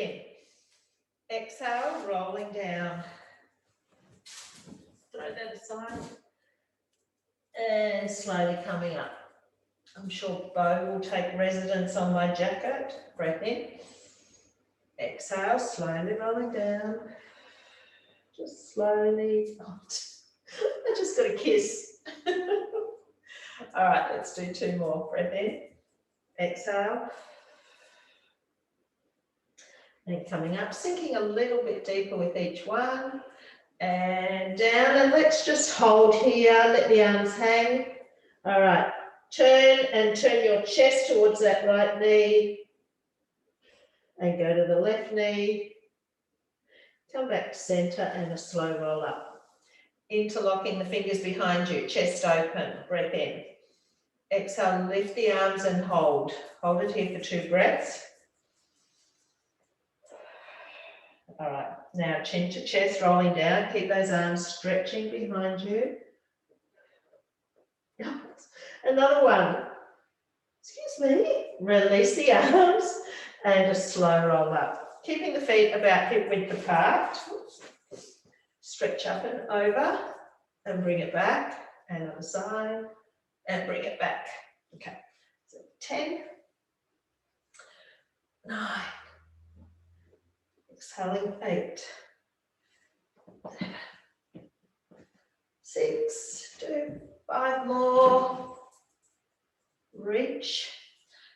in. Exhale, rolling down. Throw that aside. And slowly coming up. I'm sure Bo will take residence on my jacket. Breath in. Exhale, slowly rolling down. Just slowly. Oh, I just got a kiss. All right, let's do 2 more. Breath in. Exhale. And coming up, sinking a little bit deeper with each one. And down, and let's just hold here. Let the arms hang. All right, turn your chest towards that right knee. And go to the left knee. Come back to center and a slow roll up. Interlocking the fingers behind you, chest open, breath in. Exhale, lift the arms and hold. Hold it here for 2 breaths. All right, now chin to chest, rolling down. Keep those arms stretching behind you. Another one. Excuse me. Release the arms and a slow roll up. Keeping the feet about hip width apart. Stretch up and over and bring it back. And other side and bring it back. Okay, so 10, 9, exhaling 8, 6, 2, 5 more. Reach.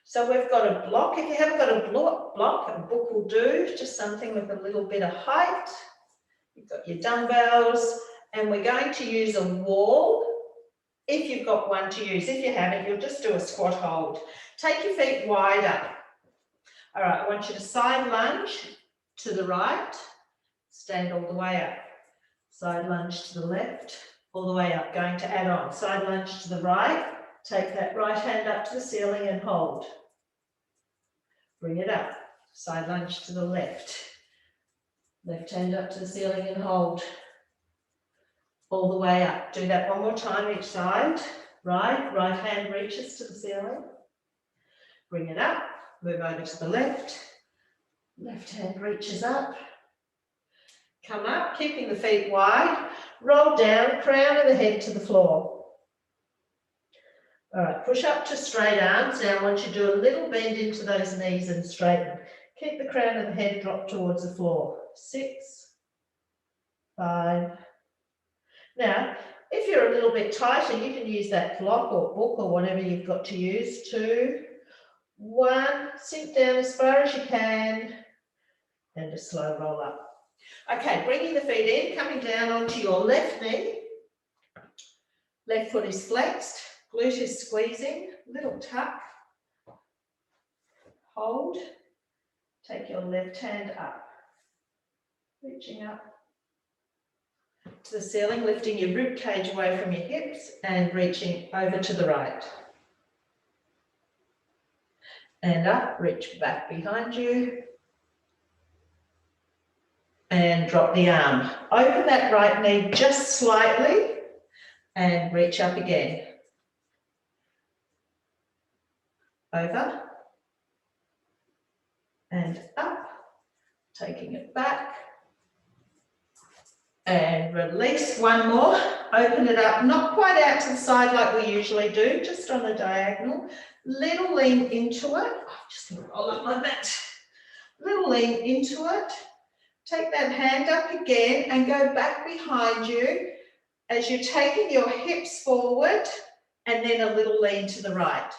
So we've got a block. If you haven't got a block, a book will do, just something with a little bit of height. You've got your dumbbells, and we're going to use a wall if you've got one to use. If you haven't, you'll just do a squat hold. Take your feet wider. All right, I want you to side lunge to the right, stand all the way up. Side lunge to the left, all the way up, going to add on. Side lunge to the right, take that right hand up to the ceiling and hold. Bring it up. Side lunge to the left. Left hand up to the ceiling and hold. All the way up. Do that one more time each side. Right hand reaches to the ceiling. Bring it up. Move over to the left. Left hand reaches up. Come up, keeping the feet wide. Roll down, crown of the head to the floor. All right, push up to straight arms. Now I want you to do a little bend into those knees and straighten. Keep the crown of the head drop towards the floor. 6, 5. Now, if you're a little bit tighter, you can use that block or book or whatever you've got to use. 2, 1, sink down as far as you can, and a slow roll up. Okay, bringing the feet in, coming down onto your left knee. Left foot is flexed, glute is squeezing, little tuck. Hold. Take your left hand up, reaching up to the ceiling, lifting your rib cage away from your hips and reaching over to the right. And up, reach back behind you. And drop the arm. Open that right knee just slightly and reach up again. Over and up, taking it back. And release. One more. Open it up, not quite out to the side like we usually do, just on the diagonal. Little lean into it. I'm just going to roll up my mat. Little lean into it. Take that hand up again and go back behind you as you're taking your hips forward and then a little lean to the right.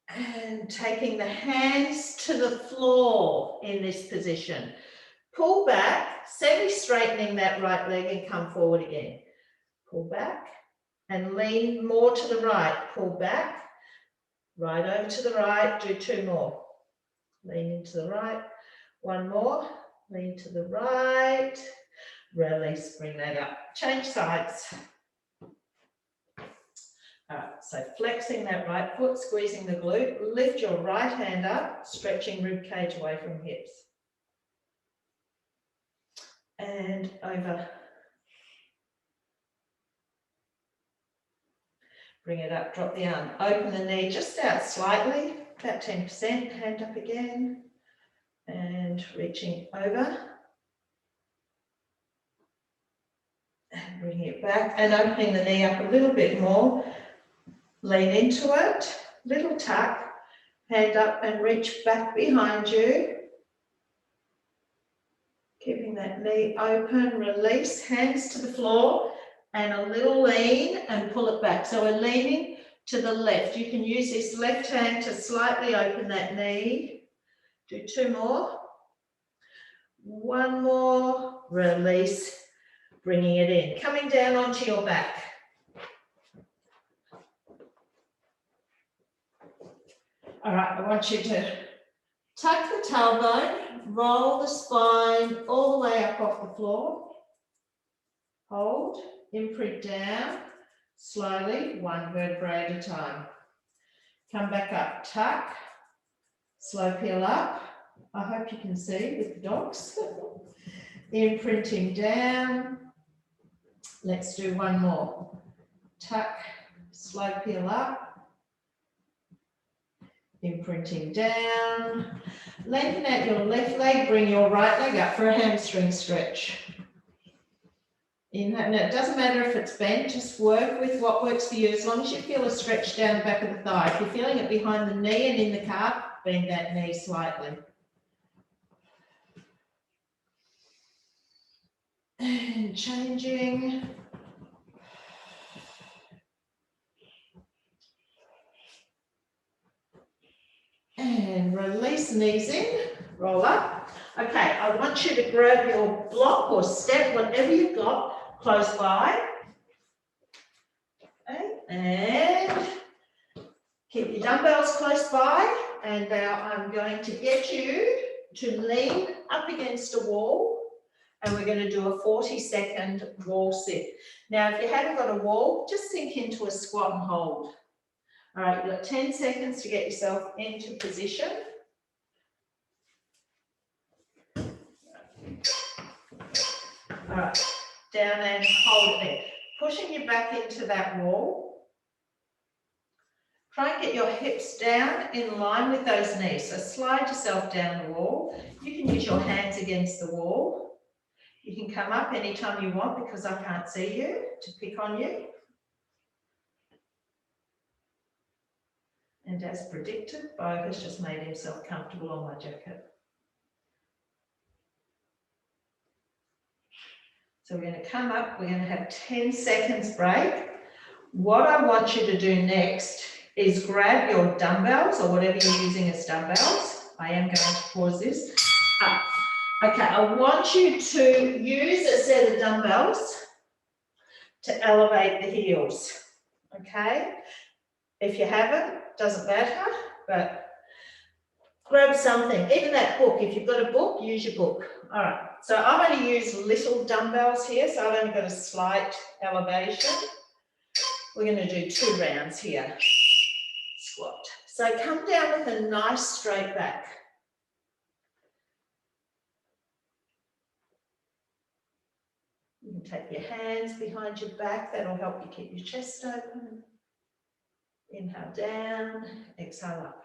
And taking the hands to the floor in this position. Pull back, semi-straightening that right leg and come forward again. Pull back and lean more to the right. Pull back, right over to the right, do 2 more. Lean into the right, 1 more, lean to the right, release, bring that up. Change sides. All right, so flexing that right foot, squeezing the glute, lift your right hand up, stretching rib cage away from hips. And over. Bring it up, drop the arm, open the knee just out slightly, about 10%, hand up again, and reaching over, and bringing it back, and opening the knee up a little bit more, lean into it, little tuck, hand up and reach back behind you, keeping that knee open, release, hands to the floor, and a little lean and pull it back. So we're leaning to the left. You can use this left hand to slightly open that knee. Do 2 more. 1 more, release, bringing it in. Coming down onto your back. All right, I want you to tuck the tailbone, roll the spine all the way up off the floor. Hold, imprint down, slowly, 1 vertebrae at a time. Come back up, tuck, slow peel up. I hope you can see with the dogs. Imprinting down. Let's do 1 more. Tuck, slow peel up. Imprinting down. Lengthen out your left leg, bring your right leg up for a hamstring stretch. Inhale. Now, it doesn't matter if it's bent, just work with what works for you, as long as you feel a stretch down the back of the thigh. If you're feeling it behind the knee and in the calf, bend that knee slightly. And changing. And release, knees in, roll up. Okay, I want you to grab your block or step, whatever you've got, close by. Okay, and keep your dumbbells close by. And now I'm going to get you to lean up against a wall, and we're going to do a 40-second wall sit. Now, if you haven't got a wall, just sink into a squat and hold. All right, you've got 10 seconds to get yourself into position. All right, down and hold it there. Pushing you back into that wall. Try and get your hips down in line with those knees. So slide yourself down the wall. You can use your hands against the wall. You can come up anytime you want because I can't see you to pick on you. And as predicted, Bo has just made himself comfortable on my jacket. So we're going to come up, we're going to have 10 seconds break. What I want you to do next is grab your dumbbells or whatever you're using as dumbbells. I am going to pause this. Up. Okay, I want you to use a set of dumbbells to elevate the heels. Okay? If you haven't, doesn't matter, but grab something, even that book. If you've got a book, use your book. All right, so I'm going to use little dumbbells here, so I've only got a slight elevation. We're going to do 2 rounds here. Squat. So come down with a nice straight back. You can take your hands behind your back, that'll help you keep your chest open. Inhale down, exhale up.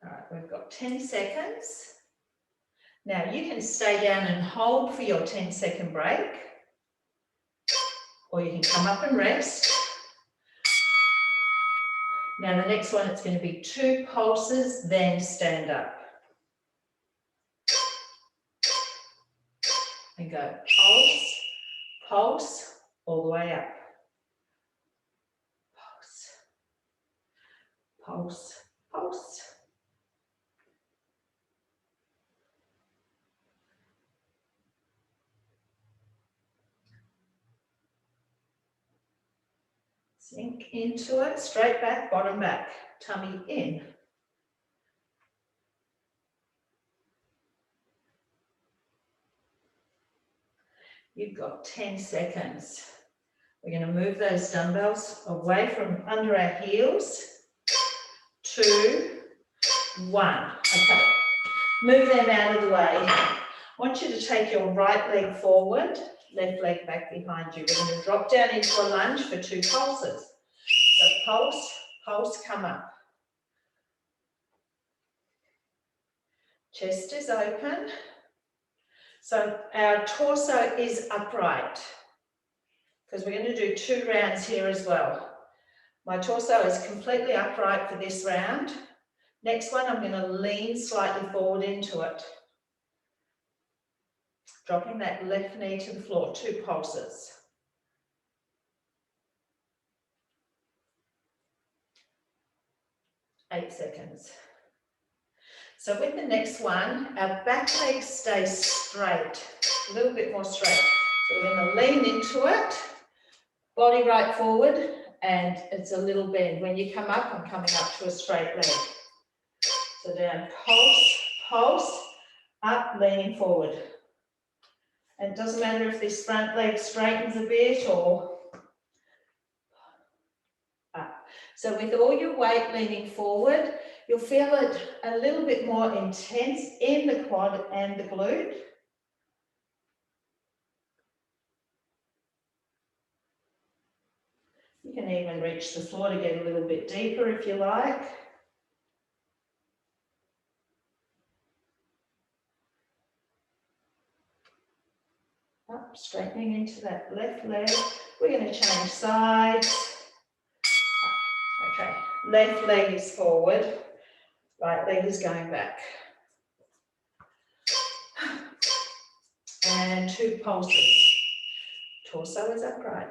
All right, we've got 10 seconds. Now you can stay down and hold for your 10-second break, or you can come up and rest. Now the next one, it's going to be 2 pulses, then stand up. And go pulse, pulse, all the way up. Pulse, pulse, pulse. Sink into it, straight back, bottom back, tummy in. You've got 10 seconds. We're going to move those dumbbells away from under our heels. 2, 1. Okay. Move them out of the way. I want you to take your right leg forward, left leg back behind you. We're going to drop down into a lunge for 2 pulses. So pulse, pulse, come up. Chest is open. So our torso is upright because we're going to do 2 rounds here as well. My torso is completely upright for this round. Next one, I'm going to lean slightly forward into it. Dropping that left knee to the floor, 2 pulses. Eight seconds. So with the next one, our back leg stays straight, a little bit more straight. So we're going to lean into it, body right forward, and it's a little bend. When you come up, I'm coming up to a straight leg. So down, pulse, pulse, up, leaning forward. And it doesn't matter if this front leg straightens a bit or up. So with all your weight leaning forward, you'll feel it a little bit more intense in the quad and the glute. You can even reach the floor to get a little bit deeper if you like. Up, straightening into that left leg. We're going to change sides. Okay, left leg is forward, right leg is going back. And 2 pulses. Torso is upright.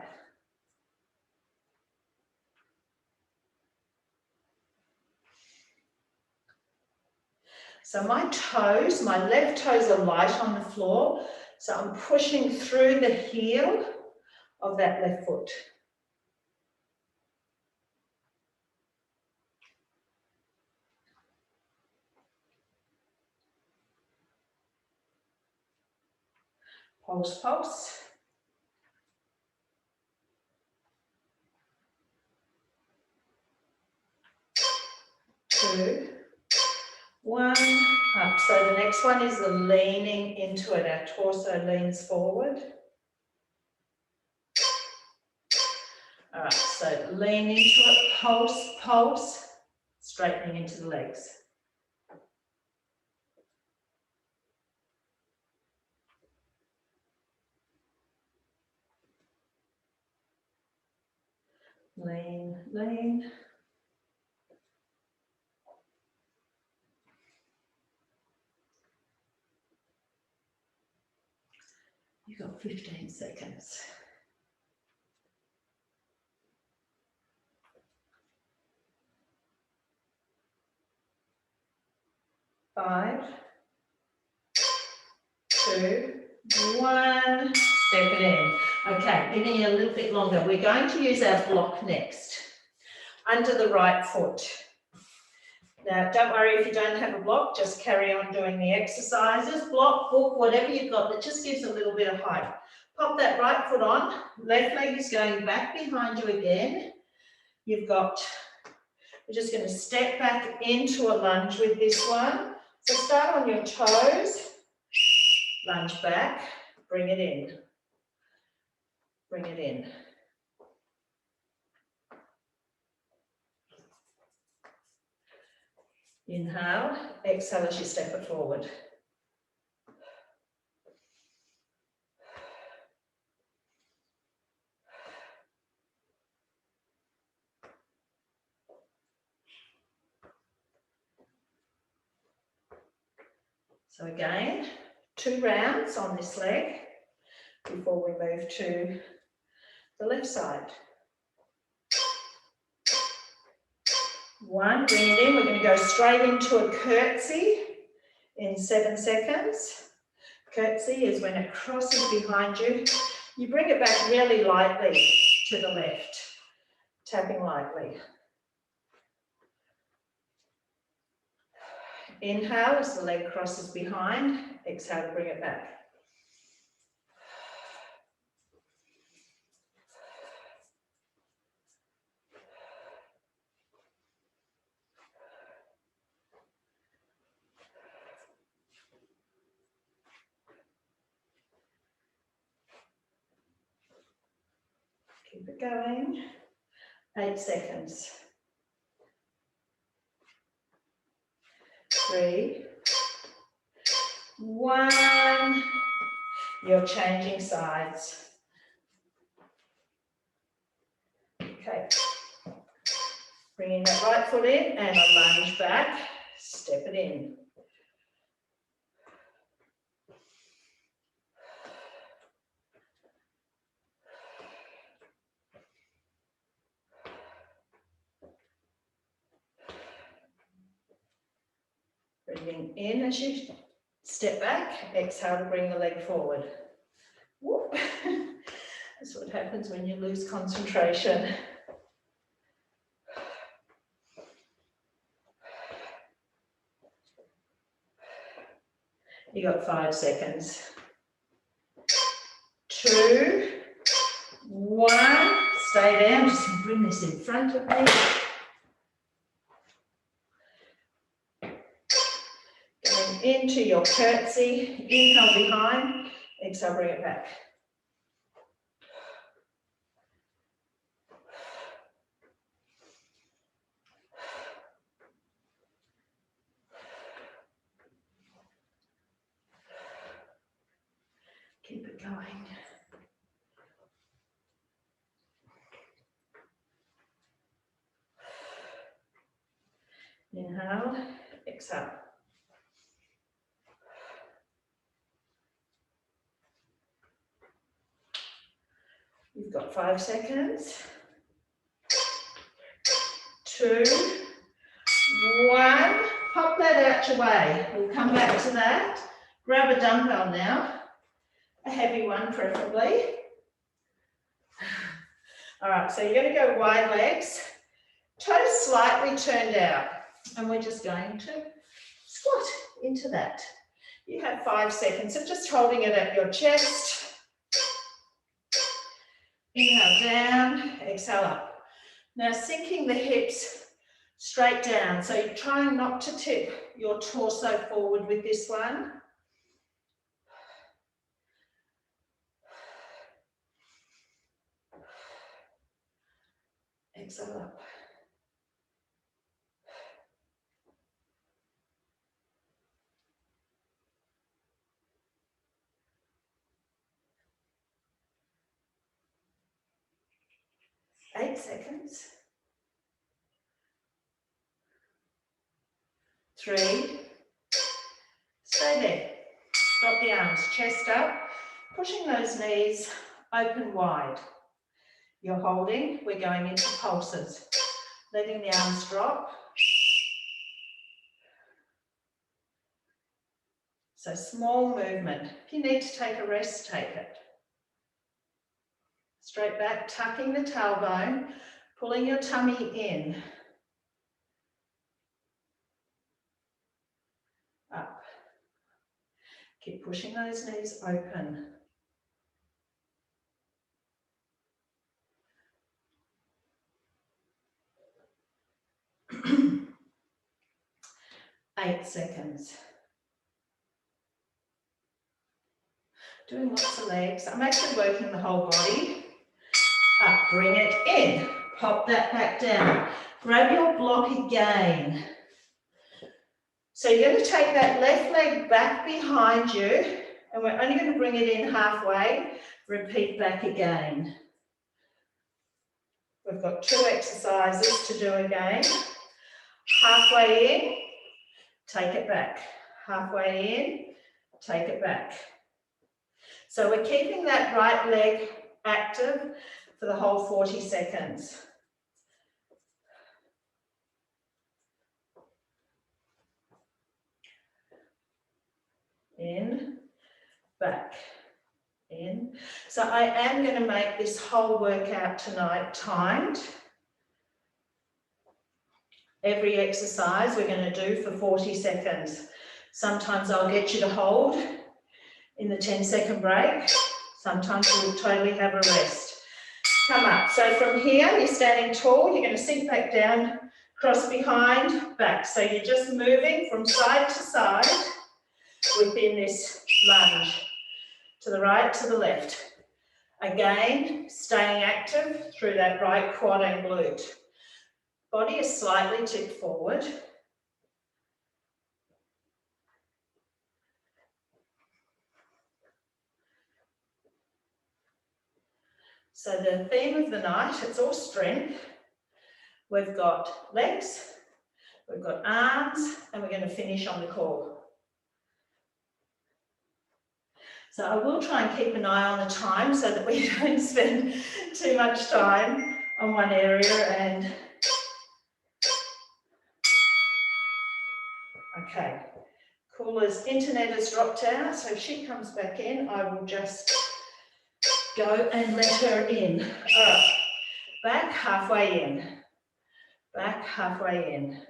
So my toes, my left toes are light on the floor, so I'm pushing through the heel of that left foot. Pulse, pulse. 2, 1, up. So the next one is the leaning into it. Our torso leans forward. All right, so lean into it, pulse, pulse, straightening into the legs. Lean, lean. You've got 15 seconds. 5, 2, 1. Step it in. Okay, giving you a little bit longer. We're going to use our block next. Under the right foot. Now, don't worry if you don't have a block, just carry on doing the exercises. Block, book, whatever you've got that just gives a little bit of height. Pop that right foot on. Left leg is going back behind you again. You've got, we're just going to step back into a lunge with this one. So start on your toes, lunge back, bring it in. Bring it in. Inhale, exhale as you step it forward. So again, 2 rounds on this leg before we move to the left side. 1, bring it in. We're going to go straight into a curtsy in 7 seconds. Curtsy is when it crosses behind you. You bring it back really lightly to the left, tapping lightly. Inhale as the leg crosses behind. Exhale to bring it back. Keep it going. 8 seconds. 3, 1. You're changing sides. Okay. Bringing that right foot in and a lunge back. Step it in. Breathing in as you step back. Exhale to bring the leg forward. Whoop. That's what happens when you lose concentration. You got 5 seconds. 2, 1. Stay there. I'm just going to bring this in front of me. Going into your curtsy. Inhale behind. Exhale, bring it back. Keep it going. Inhale, exhale. You've got 5 seconds. 2, 1. Pop that out your way. We'll come back to that. Grab a dumbbell now. A heavy one preferably. All right, so you're going to go wide legs. Toes slightly turned out. And we're just going to squat into that. You have 5 seconds of just holding it at your chest. Inhale down, exhale up. Now sinking the hips straight down. So you're trying not to tip your torso forward with this one. Exhale up. Eight seconds. 3. Stay there. Drop the arms, chest up, pushing those knees open wide. You're holding, we're going into pulses. Letting the arms drop. So small movement. If you need to take a rest, take it. Straight back, tucking the tailbone, pulling your tummy in. Up. Keep pushing those knees open. Eight seconds. Doing lots of legs. I'm actually working the whole body. Up, bring it in. Pop that back down. Grab your block again. So you're going to take that left leg back behind you, and we're only going to bring it in halfway. Repeat back again. We've got 2 exercises to do again. Halfway in, take it back. Halfway in, take it back. So we're keeping that right leg active for the whole 40 seconds. In, back, in. So I am going to make this whole workout tonight timed. Every exercise we're going to do for 40 seconds. Sometimes I'll get you to hold in the 10-second break. Sometimes we'll totally have a rest. Come up. So from here, you're standing tall. You're going to sink back down, cross behind, back. So you're just moving from side to side within this lunge. To the right, to the left. Again, staying active through that right quad and glute. Body is slightly tipped forward. So the theme of the night, it's all strength. We've got legs, we've got arms, and we're going to finish on the core. So I will try and keep an eye on the time so that we don't spend too much time on one area. And okay, Coola's internet has dropped out, so if she comes back in, I will just go and let her in. All right, back halfway in, back halfway in.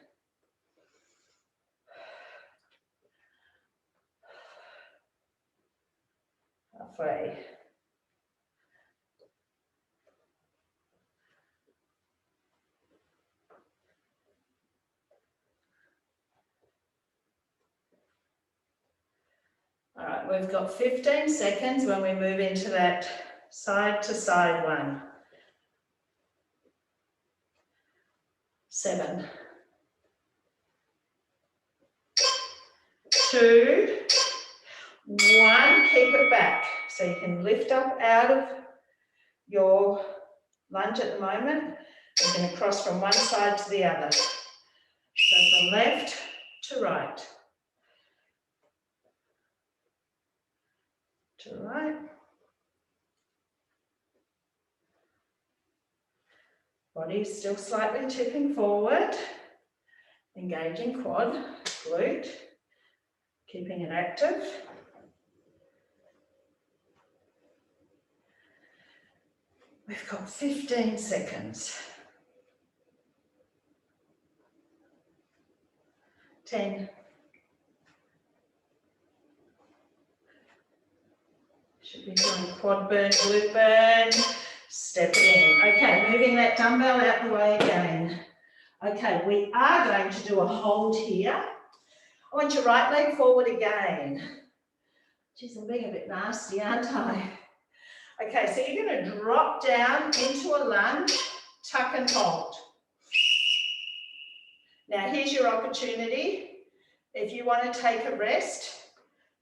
Halfway. All right, we've got 15 seconds when we move into that side to side one. 7, 2, 1, keep it back. So you can lift up out of your lunge at the moment. We're going to cross from one side to the other. So from left to right. To right. Body still slightly tipping forward. Engaging quad, glute. Keeping it active. We've got 15 seconds. 10. Should be doing quad burn, glute burn. Step it in. Okay, moving that dumbbell out the way again. Okay, we are going to do a hold here. I want your right leg forward again. Geez, I'm being a bit nasty, aren't I? Okay, so you're going to drop down into a lunge, tuck and hold. Now here's your opportunity. If you want to take a rest,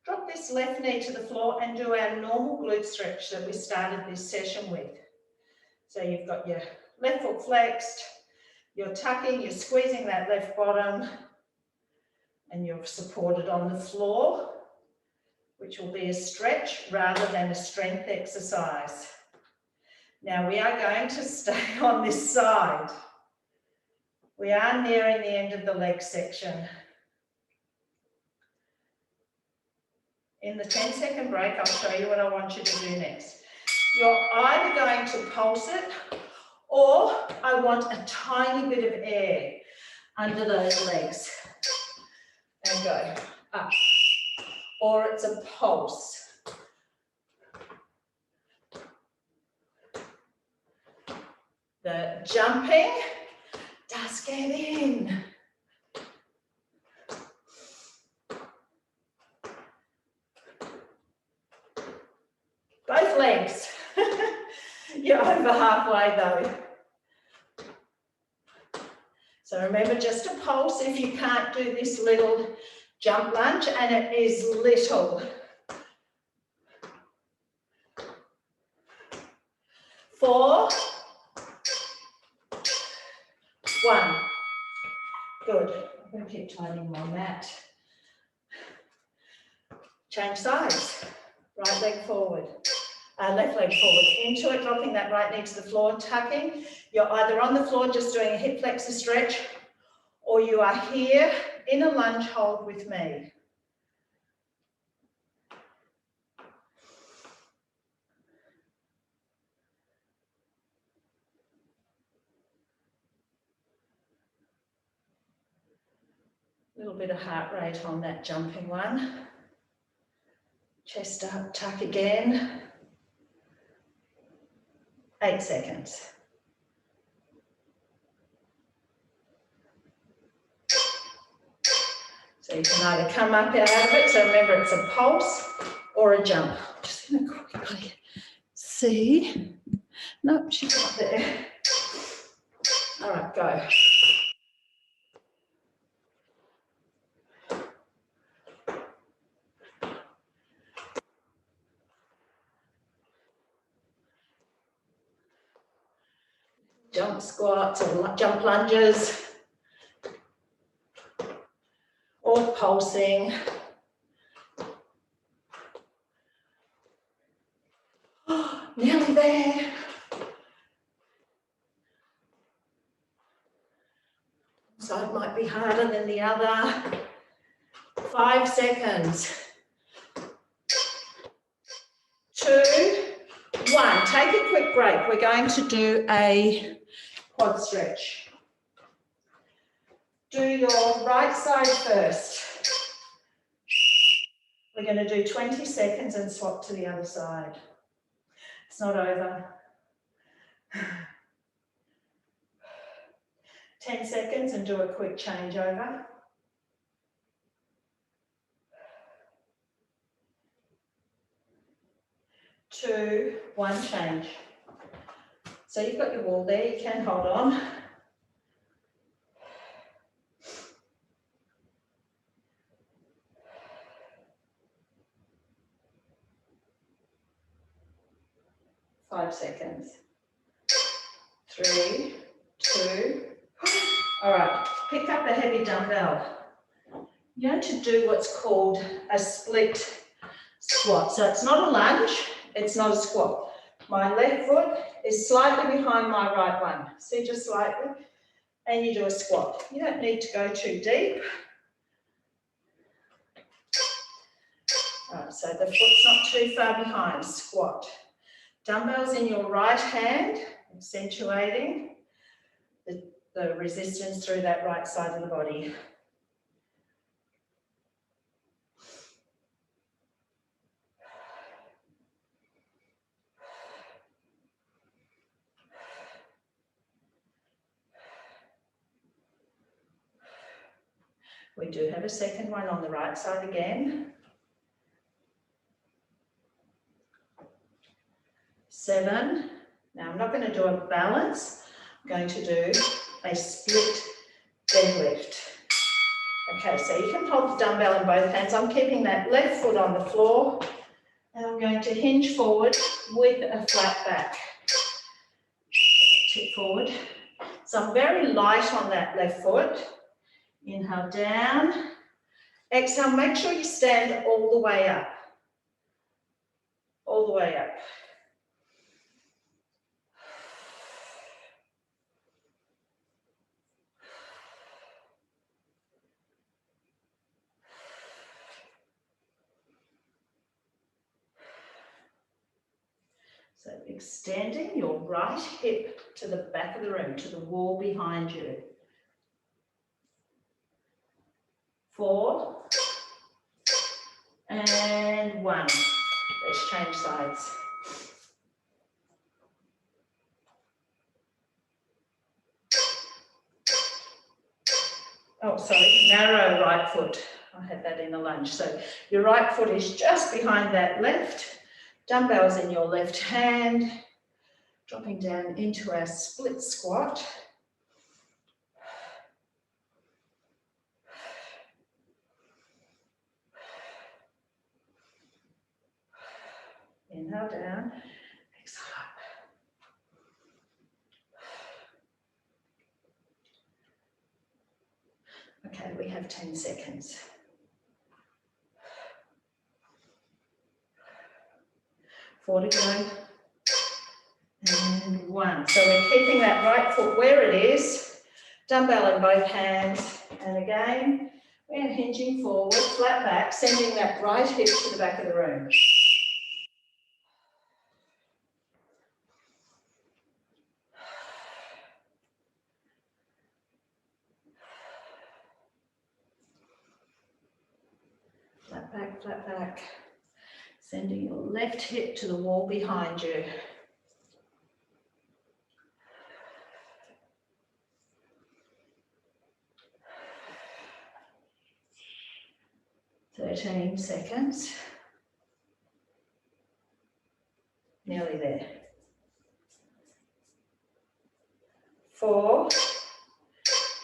drop this left knee to the floor and do our normal glute stretch that we started this session with. So you've got your left foot flexed, you're tucking, you're squeezing that left bottom, and you're supported on the floor, which will be a stretch rather than a strength exercise. Now we are going to stay on this side. We are nearing the end of the leg section. In the 10-second break, I'll show you what I want you to do next. You're either going to pulse it, or I want a tiny bit of air under those legs. And go up. Or it's a pulse. The jumping does get in. Both legs. You're over halfway though. So remember, just a pulse if you can't do this little jump lunge, and it is little. 4, 1. Good. I'm going to keep tightening my mat. Change sides. Right leg forward. Left leg forward. Into it, dropping that right knee to the floor, tucking. You're either on the floor just doing a hip flexor stretch, or you are here in a lunge hold with me. A little bit of heart rate on that jumping one. Chest up, tuck again. 8 seconds. So you can either come up out of it, so remember it's a pulse or a jump. I'm just going to quickly see. No, she's not there. All right, go. Jump squats or jump lunges or pulsing. Oh, nearly there. Side might be harder than the other. 5 seconds. 2, 1. Take a quick break. We're going to do a quad stretch. Do your right side first. We're going to do 20 seconds and swap to the other side. It's not over. 10 seconds and do a quick changeover. 2, 1, change. So you've got your wall there, you can hold on. Five seconds. 3, 2. All right, pick up a heavy dumbbell. You're going to do what's called a split squat. So it's not a lunge, it's not a squat. My left foot is slightly behind my right one. See, just slightly. And you do a squat. You don't need to go too deep. All right, so the foot's not too far behind. Squat. Dumbbells in your right hand, accentuating the resistance through that right side of the body. We do have a second one on the right side again. 7. Now I'm not going to do a balance. I'm going to do a split deadlift. Okay, so you can hold the dumbbell in both hands. I'm keeping that left foot on the floor and I'm going to hinge forward with a flat back. Tip forward. So I'm very light on that left foot. Inhale down. Exhale, make sure you stand all the way up. All the way up. So extending your right hip to the back of the room, to the wall behind you. 4 and 1. Let's change sides. Oh, sorry, narrow right foot. I had that in the lunge. So your right foot is just behind that left. Dumbbells in your left hand. Dropping down into our split squat. Inhale down, exhale up. Okay, we have 10 seconds. 4 to go. And 1. So we're keeping that right foot where it is. Dumbbell in both hands. And again, we're hinging forward, flat back, sending that right hip to the back of the room. Flat back. Sending your left hip to the wall behind you. $13 seconds. Nearly there. 4,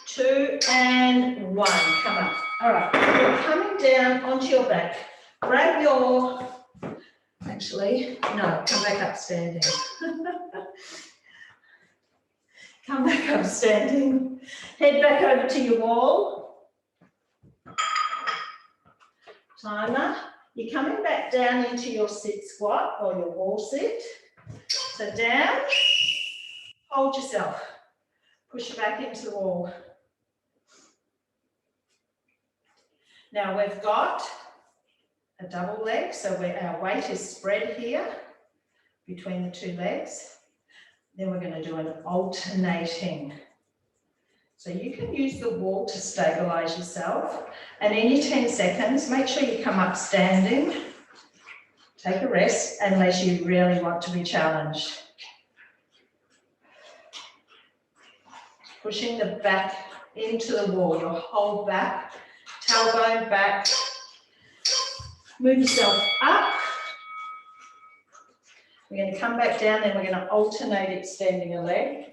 2, and 1. Come up. All right, you're coming down onto your back. Grab your, actually, no, come back up standing. Come back up standing. Head back over to your wall. Timer. You're coming back down into your sit squat or your wall sit. So down, hold yourself. Push it back into the wall. Now we've got a double leg, so our weight is spread here between the two legs. Then we're going to do an alternating. So you can use the wall to stabilize yourself. And any 10 seconds, make sure you come up standing. Take a rest unless you really want to be challenged. Pushing the back into the wall, your whole back, tailbone back. Move yourself up. We're going to come back down, then we're going to alternate extending a leg.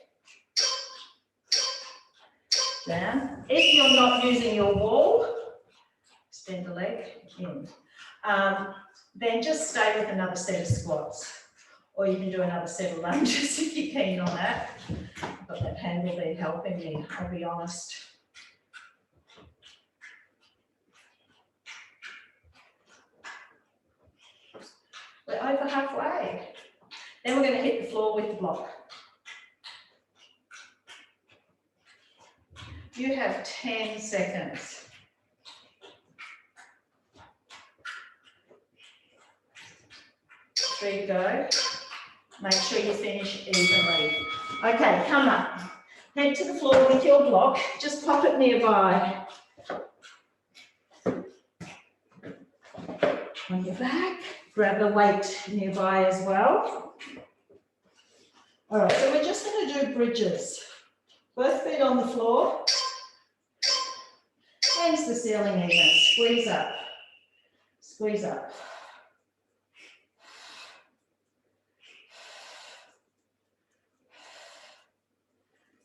Down. If you're not using your wall, extend the leg in. Then just stay with another set of squats. Or you can do another set of lunges if you're keen on that. I've got that handle there helping me, I'll be honest. We're over halfway. Then we're going to hit the floor with the block. You have 10 seconds. Three to go. Make sure you finish evenly. Okay, come up. Head to the floor with your block. Just pop it nearby. On your back. Grab the weight nearby as well. All right, so we're just going to do bridges. Both feet on the floor. Hands to the ceiling even. Squeeze up. Squeeze up.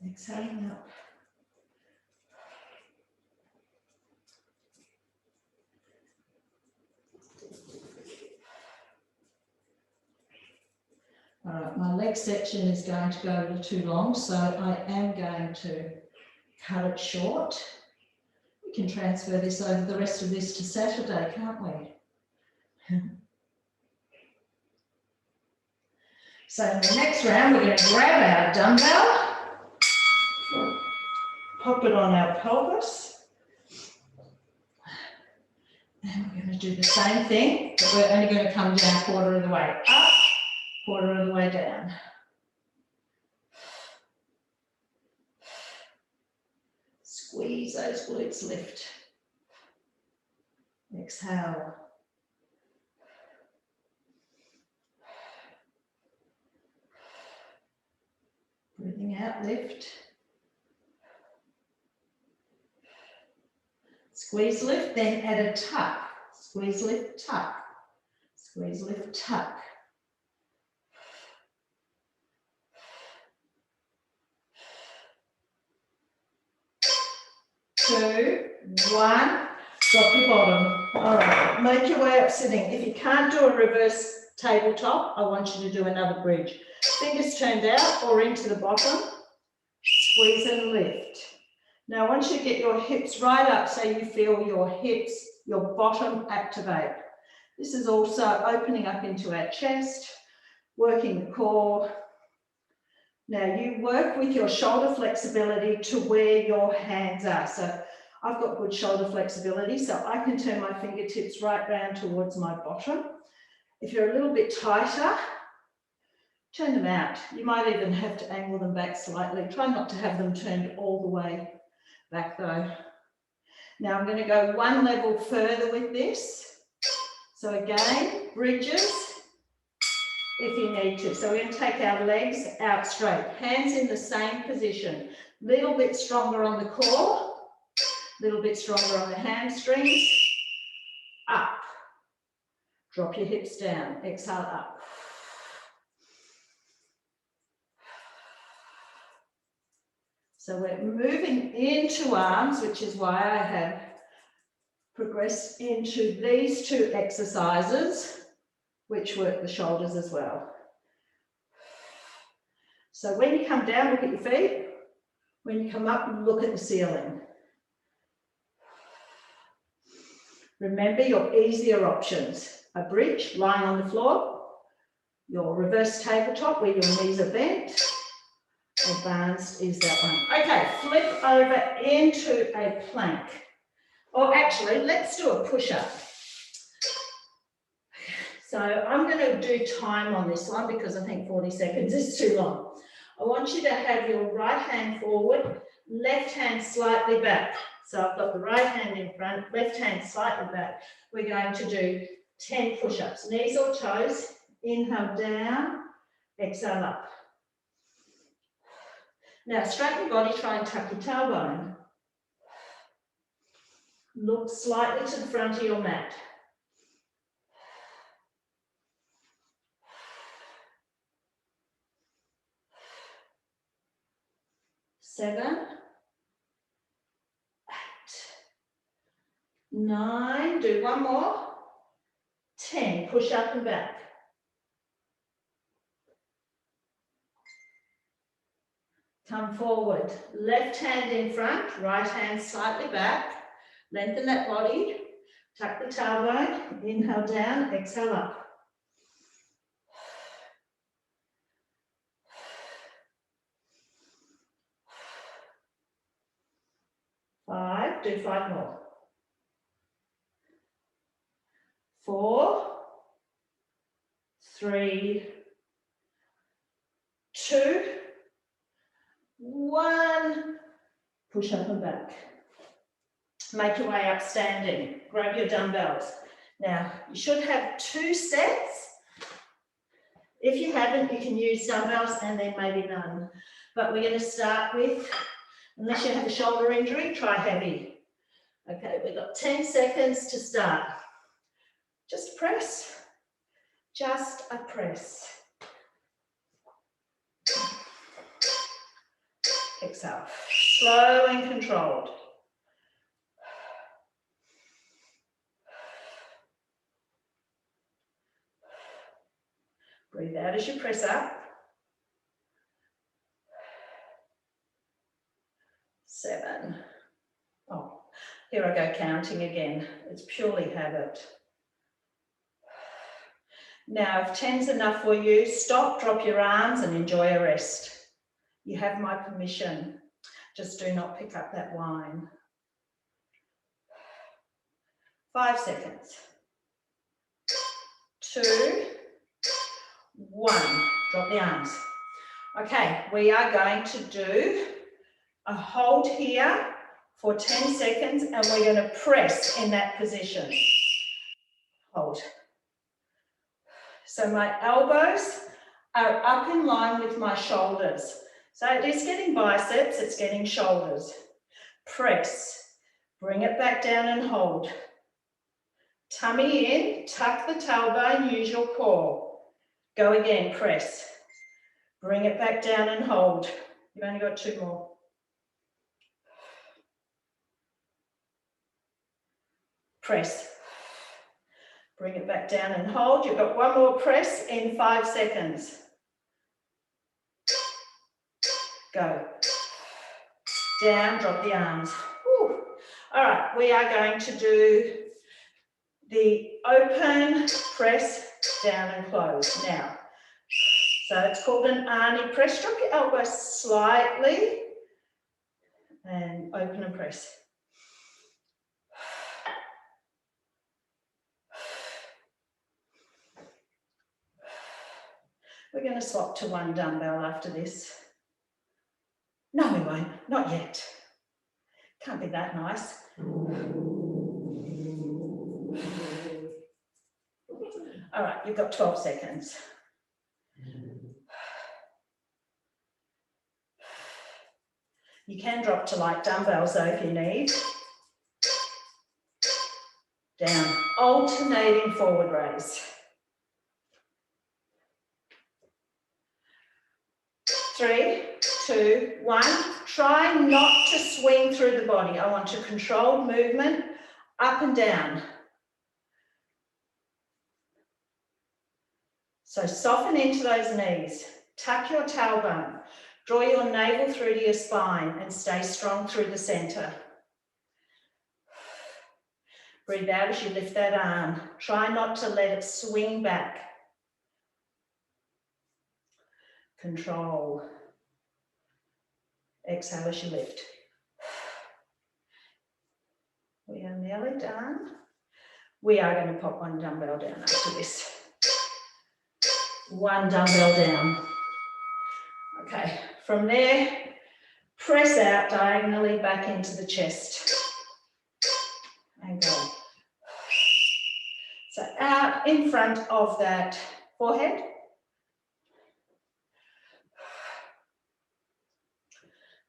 Exhaling up. All right, my leg section is going to go a little too long, so I am going to cut it short. We can transfer this over the rest of this to Saturday, can't we? So in the next round, we're going to grab our dumbbell, pop it on our pelvis, and we're going to do the same thing, but we're only going to come down quarter of the way up, quarter of the way down. Squeeze those glutes, lift. Exhale. Breathing out, lift. Squeeze, lift, then add a tuck. Squeeze, lift, tuck. Squeeze, lift, tuck. Two, one, drop your bottom. All right, make your way up sitting. If you can't do a reverse tabletop, I want you to do another bridge. Fingers turned out or into the bottom, squeeze and lift. Now, I want you to get your hips right up so you feel your hips, your bottom activate. This is also opening up into our chest, working the core. Now, you work with your shoulder flexibility to where your hands are. So I've got good shoulder flexibility, so I can turn my fingertips right round towards my bottom. If you're a little bit tighter, turn them out. You might even have to angle them back slightly. Try not to have them turned all the way back though. Now I'm going to go one level further with this. So again, bridges if you need to. So we're going to take our legs out straight. Hands in the same position. Little bit stronger on the core. Little bit stronger on the hamstrings. Up. Drop your hips down. Exhale up. So we're moving into arms, which is why I have progressed into these two exercises, which work the shoulders as well. So when you come down, look at your feet. When you come up, look at the ceiling. Remember your easier options: a bridge lying on the floor, your reverse tabletop where your knees are bent. Advanced is that one. Okay, flip over into a plank. Or actually, let's do a push-up. So I'm going to do time on this one because I think 40 seconds is too long. I want you to have your right hand forward, left hand slightly back. So I've got the right hand in front, left hand slightly back. We're going to do 10 push-ups, knees or toes. Inhale down, exhale up. Now straighten your body, try and tuck your tailbone. Look slightly to the front of your mat. 7, 8, 9, do one more, 10, push up and back. Come forward, left hand in front, right hand slightly back, lengthen that body, tuck the tailbone, inhale down, exhale up. 5, do 5 more. 4, 3, 2, 1, push up and back. Make your way up standing, grab your dumbbells. Now, you should have 2 sets. If you haven't, you can use dumbbells and then maybe none. But we're going to start with, unless you have a shoulder injury, try heavy. Okay, we've got 10 seconds to start. Just press, just a press. Exhale, slow and controlled. Breathe out as you press up. 7. Oh, here I go counting again. It's purely habit. Now, if 10's enough for you, stop, drop your arms and enjoy a rest. You have my permission. Just do not pick up that wine. 5 seconds. 2, 1. Drop the arms. Okay, we are going to do a hold here for 10 seconds and we're going to press in that position. Hold. So my elbows are up in line with my shoulders. So it is getting biceps, it's getting shoulders. Press. Bring it back down and hold. Tummy in, tuck the tailbone, use your core. Go again, press. Bring it back down and hold. You've only got 2 more. Press. Bring it back down and hold. You've got 1 more press in 5 seconds. Go. Down, drop the arms. Whew. All right, we are going to do the open press down and close now. So it's called an Arnie press. Drop your elbows slightly and open and press. We're going to swap to 1 dumbbell after this. No, we won't. Not yet. Can't be that nice. All right, you've got 12 seconds. You can drop to light dumbbells though if you need. Down, alternating forward raise. 3, 2, 1, Try not to swing through the body. I want to control movement up and down. So soften into those knees. Tuck your tailbone. Draw your navel through to your spine and stay strong through the center. Breathe out as you lift that arm. Try not to let it swing back. Control. Exhale as you lift. We are nearly done. We are going to pop one dumbbell down after this. One dumbbell down. Okay, from there, press out diagonally back into the chest. And go. So out in front of that forehead.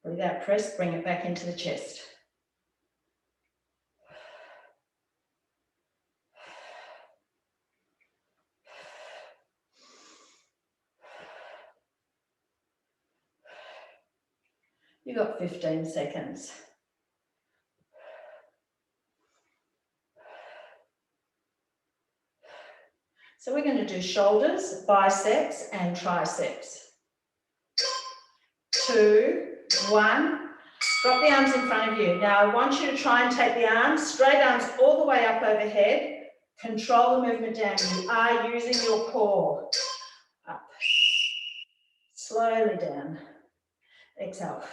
Breathe out, press, bring it back into the chest. You got 15 seconds. So we're going to do shoulders, biceps, and triceps. 2, 1. Drop the arms in front of you. Now I want you to try and take the arms, straight arms all the way up overhead. Control the movement down. You are using your core. Up. Slowly down. Exhale.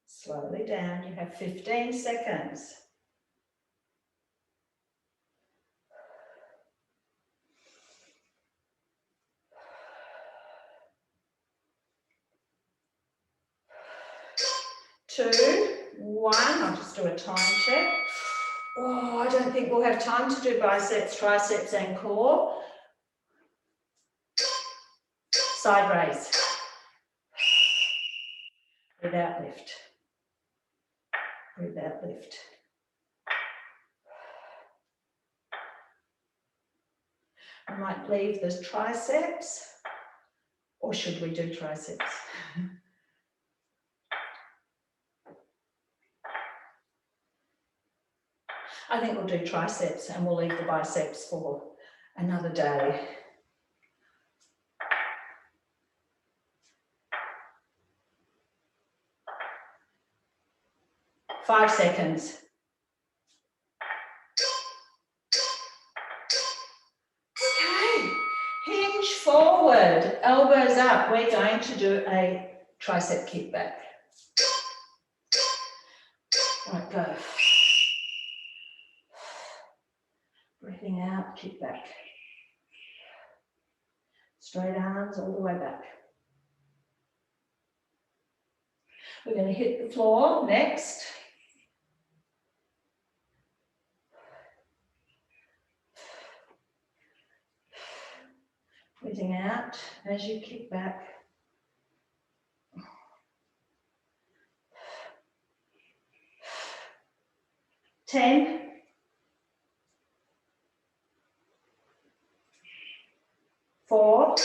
Slowly down. You have 15 seconds. Two, one. I'll just do a time check. Oh, I don't think we'll have time to do biceps, triceps, and core. Side raise. Breathe out, lift. Breathe out, lift. I might leave the triceps, or should we do triceps? I think we'll do triceps and we'll leave the biceps for another day. Five seconds. Okay, hinge forward, elbows up. We're going to do a tricep kickback. Right, go. Breathing out, kick back. Straight arms all the way back. We're going to hit the floor next. Breathing out as you kick back. Ten. 4,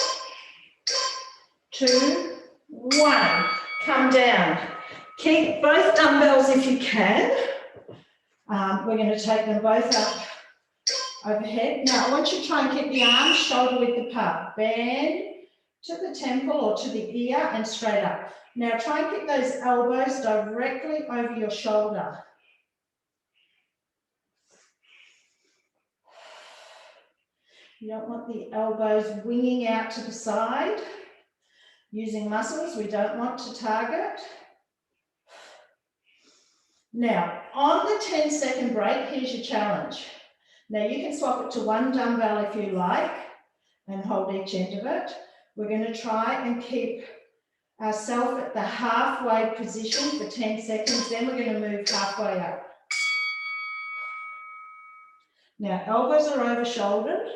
2, 1. Come down. Keep both dumbbells if you can. We're going to take them both up overhead. Now I want you to try and keep the arms shoulder width apart. Bend to the temple or to the ear and straight up. Now try and keep those elbows directly over your shoulder. You don't want the elbows winging out to the side. Using muscles we don't want to target. Now, on the 10-second break, here's your challenge. Now, you can swap it to one dumbbell if you like and hold each end of it. We're going to try and keep ourselves at the halfway position for 10 seconds. Then we're going to move halfway up. Now, elbows are over shouldered.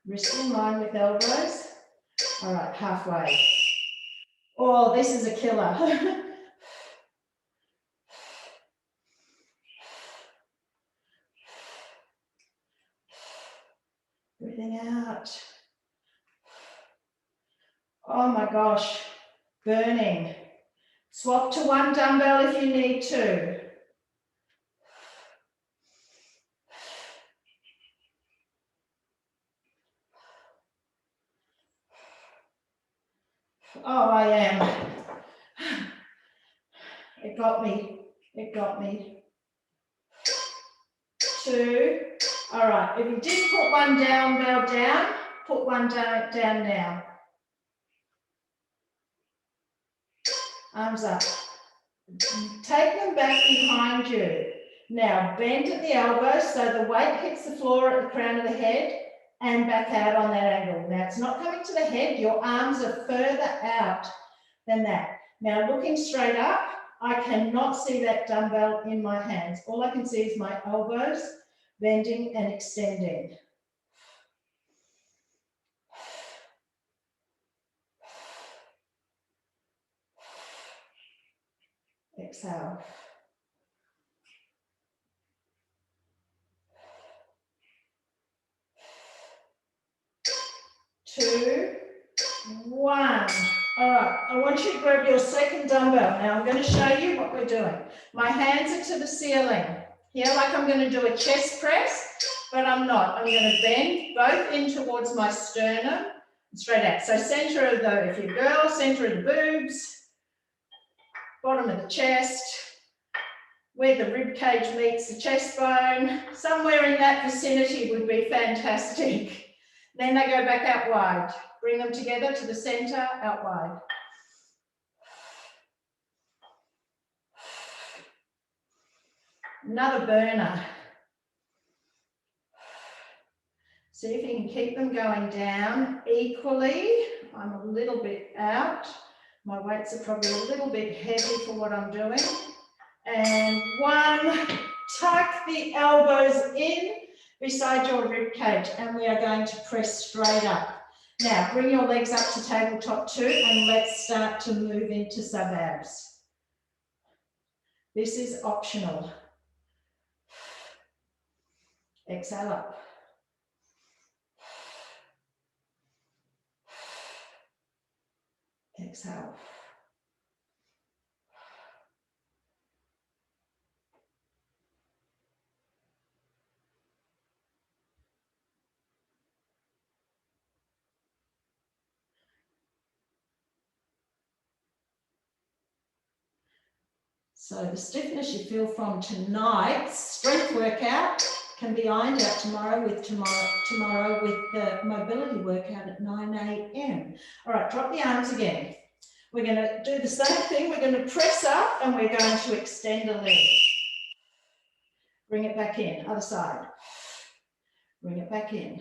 Wrists in line with elbows. All right, halfway. Oh, this is a killer. Breathing out. Oh my gosh, burning. Swap to one dumbbell if you need to. Oh, I am. It got me. It got me. 2. All right, if you did put one dumbbell down, put one down now. Arms up. Take them back behind you. Now bend at the elbows so the weight hits the floor at the crown of the head and back out on that angle. Now it's not coming to the head, your arms are further out than that. Now looking straight up, I cannot see that dumbbell in my hands. All I can see is my elbows bending and extending. Exhale. 2, 1. All right, I want you to grab your second dumbbell. Now I'm going to show you what we're doing. My hands are to the ceiling. Here, like I'm going to do a chest press, but I'm not. I'm going to bend both in towards my sternum, straight out. So center of the, if you're a girl, center of the boobs, bottom of the chest, where the rib cage meets the chest bone, somewhere in that vicinity would be fantastic. Then they go back out wide. Bring them together to the center, out wide. Another burner. See if you can keep them going down equally. I'm a little bit out. My weights are probably a little bit heavy for what I'm doing. And 1, tuck the elbows in beside your rib cage, and we are going to press straight up. Now, bring your legs up to tabletop 2, and let's start to move into sub-abs. This is optional. Exhale up. Exhale. So the stiffness you feel from tonight's strength workout can be ironed out tomorrow with the mobility workout at 9 a.m. All right, drop the arms again. We're going to do the same thing. We're going to press up and we're going to extend a leg. Bring it back in, other side. Bring it back in.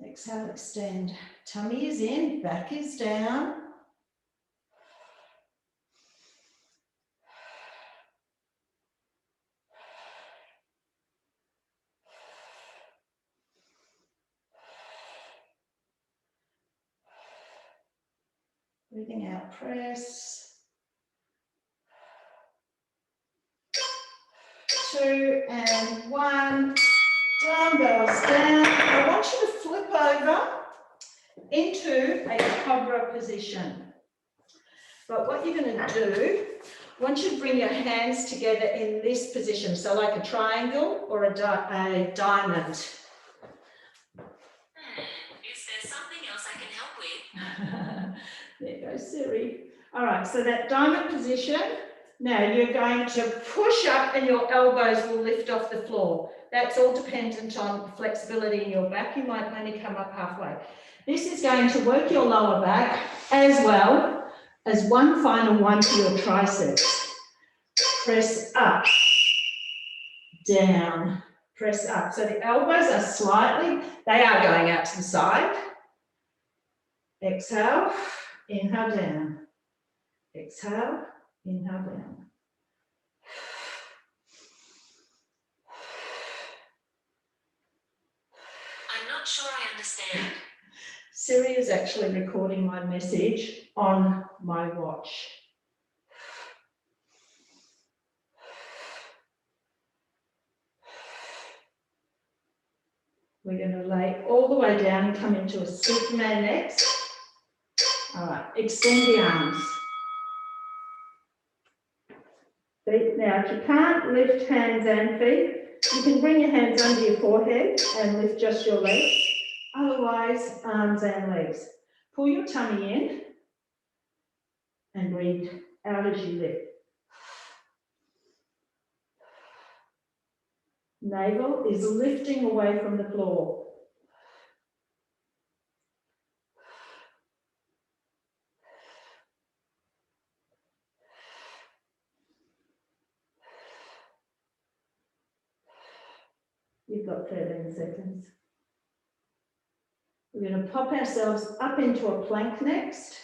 Exhale, extend. Tummy is in, back is down. Breathing out, press. 2 and 1. Dumbbells down. I want you to flip over into a cobra position. But what you're going to do, I want you to bring your hands together in this position. So like a triangle or a diamond. Is there something else I can help with? There goes Siri. All right, so that diamond position. Now you're going to push up and your elbows will lift off the floor. That's all dependent on flexibility in your back. You might only come up halfway. This is going to work your lower back as well as one final one to your triceps. Press up, down, press up. So the elbows are slightly, they are going out to the side. Exhale, inhale down. Exhale, inhale down. not sure I understand. Siri is actually recording my message on my watch. We're going to lay all the way down and come into a Superman next. All right, extend the arms. Feet. Now, if you can't lift hands and feet, you can bring your hands under your forehead and lift just your legs. Otherwise, arms and legs. Pull your tummy in and breathe out as you lift. Navel is lifting away from the floor. You've got 13 seconds. We're going to pop ourselves up into a plank next.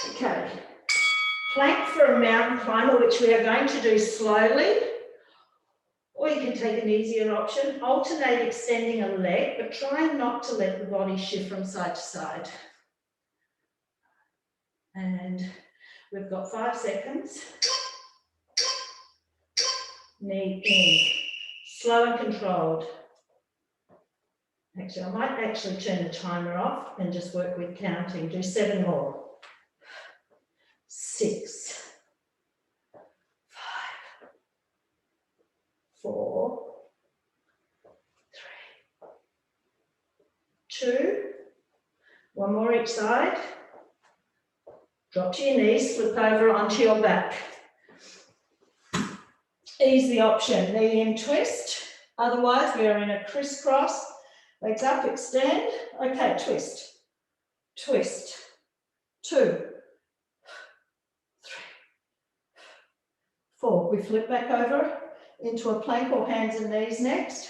Okay. Plank for a mountain climber, which we are going to do slowly. Or you can take an easier option. Alternate extending a leg, but try not to let the body shift from side to side. And we've got 5 seconds. Knee in. Slow and controlled. Actually, I might actually turn the timer off and just work with counting. Do 7 more. 6, 5, 4, 3, 2. One more each side. Drop to your knees, flip over onto your back. Easy option, knee in twist. Otherwise, we are in a crisscross. Legs up, extend. Okay, twist. Twist. 2, 3, 4. We flip back over into a plank or hands and knees next.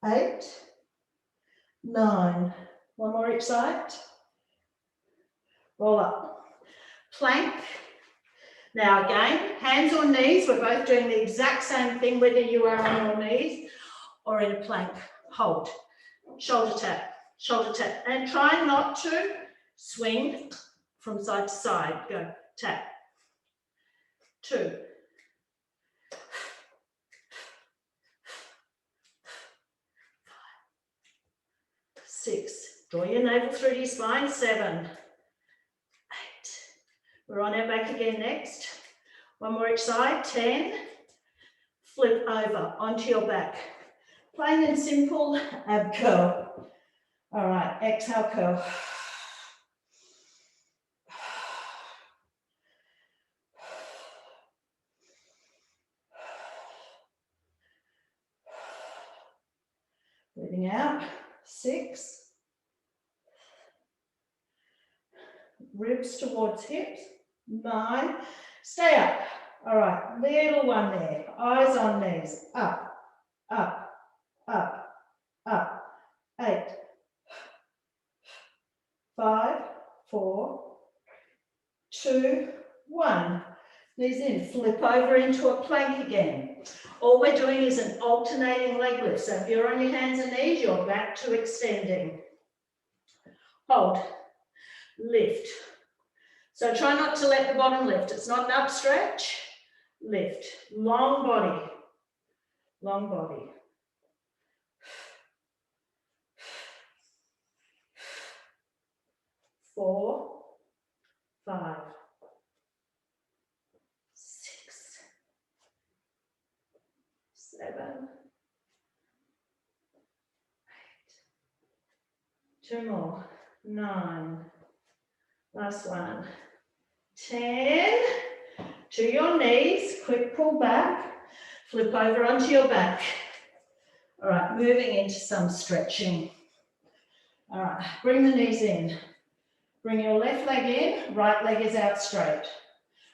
8, 9. One more each side. Roll up. Plank. Now again, hands or knees. We're both doing the exact same thing, whether you are on your knees or in a plank. Hold. Shoulder tap. Shoulder tap. And try not to swing from side to side. Go. Tap. 2. 6. Draw your navel through to your spine. 7, 8. We're on our back again next. One more each side. 10. Flip over onto your back. Plain and simple ab curl. All right, exhale, curl. Breathing out. 6. Ribs towards hips. 9. Stay up. All right, little one there. Eyes on knees. Up, up, up, up. 8, 5, 4, 2, 1. Knees in. Flip over into a plank again. All we're doing is an alternating leg lift. So if you're on your hands and knees, you're back to extending. Hold. Lift. So try not to let the bottom lift. It's not an up stretch. Lift. Long body. Long body. 4, 5, 6, 7, 8. 2 more. 9. Last one. 10. To your knees. Quick pull back. Flip over onto your back. All right, moving into some stretching. All right, bring the knees in. Bring your left leg in, right leg is out straight.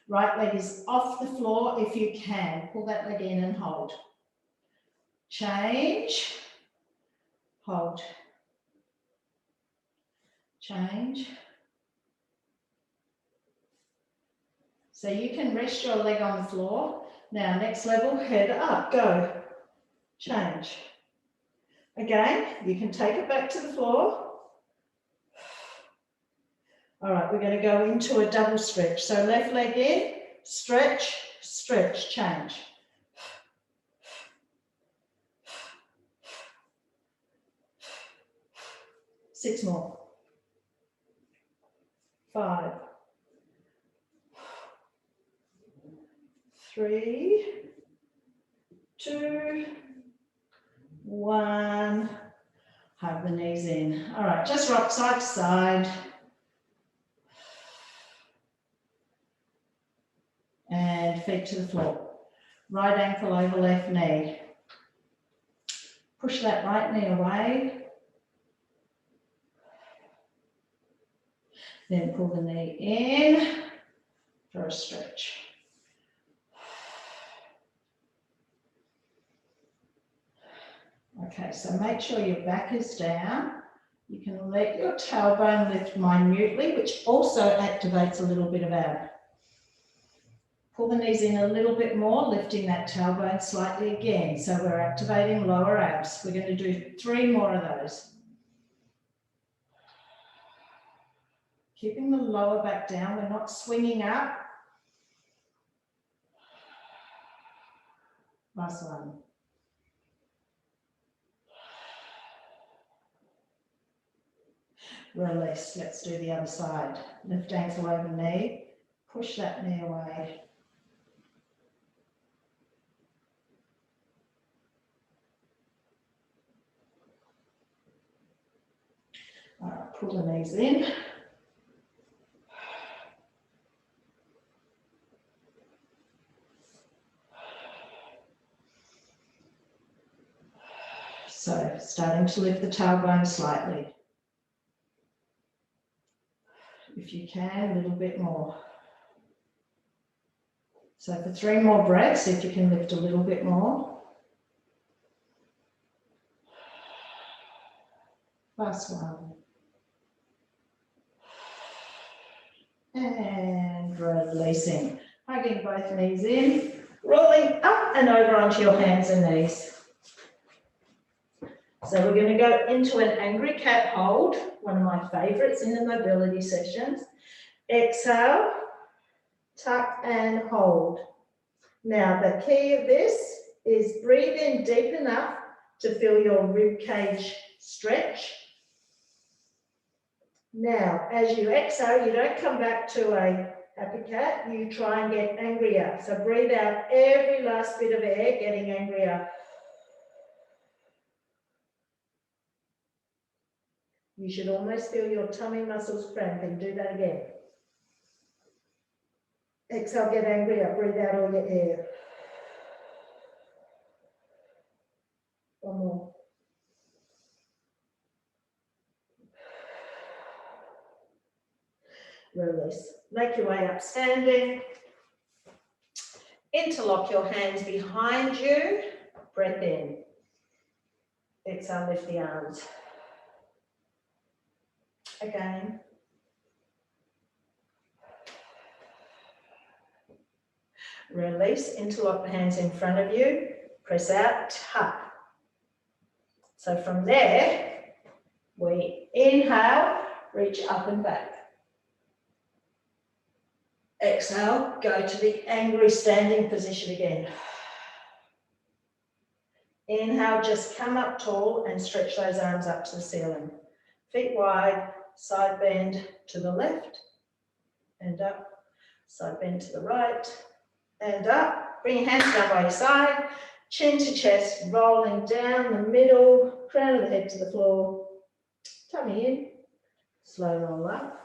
Right leg is off the floor if you can. Pull that leg in and hold. Change. Hold. Change. So you can rest your leg on the floor. Now, next level, head up, go. Change. Again, you can take it back to the floor. All right, we're going to go into a double stretch. So left leg in, stretch, stretch, change. Six more. 5, 3, 2, 1. Hug the knees in. All right, just rock side to side. And feet to the floor. Right ankle over left knee. Push that right knee away. Then pull the knee in for a stretch. Okay, so make sure your back is down. You can let your tailbone lift minutely, which also activates a little bit of ab. Pull the knees in a little bit more, lifting that tailbone slightly again. So we're activating lower abs. We're going to do 3 more of those. Keeping the lower back down, we're not swinging up. Last one. Release. Let's do the other side. Lift ankle over knee. Push that knee away. All right, pull the knees in. So starting to lift the tailbone slightly. If you can, a little bit more. So for 3 more breaths, if you can lift a little bit more. Last one. And releasing. Hugging both knees in, rolling up and over onto your hands and knees. So we're going to go into an angry cat hold, one of my favorites in the mobility sessions. Exhale, tuck and hold. Now the key of this is breathe in deep enough to feel your rib cage stretch. Now, as you exhale, you don't come back to a happy cat, you try and get angrier. So breathe out every last bit of air, getting angrier. You should almost feel your tummy muscles cramping. Do that again. Exhale, get angrier. Breathe out all your air. One more. Release. Make your way up standing. Interlock your hands behind you. Breath in. Exhale, lift the arms. Again. Release, interlock the hands in front of you, press out, tuck. So from there, we inhale, reach up and back. Exhale, go to the angry standing position again. Inhale, just come up tall and stretch those arms up to the ceiling. Feet wide, side bend to the left and up, side bend to the right and up. Bring your hands down by your side, chin to chest, rolling down the middle, crown of the head to the floor, tummy in, slow roll up.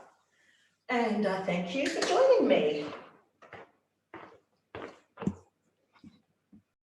And I thank you for joining me.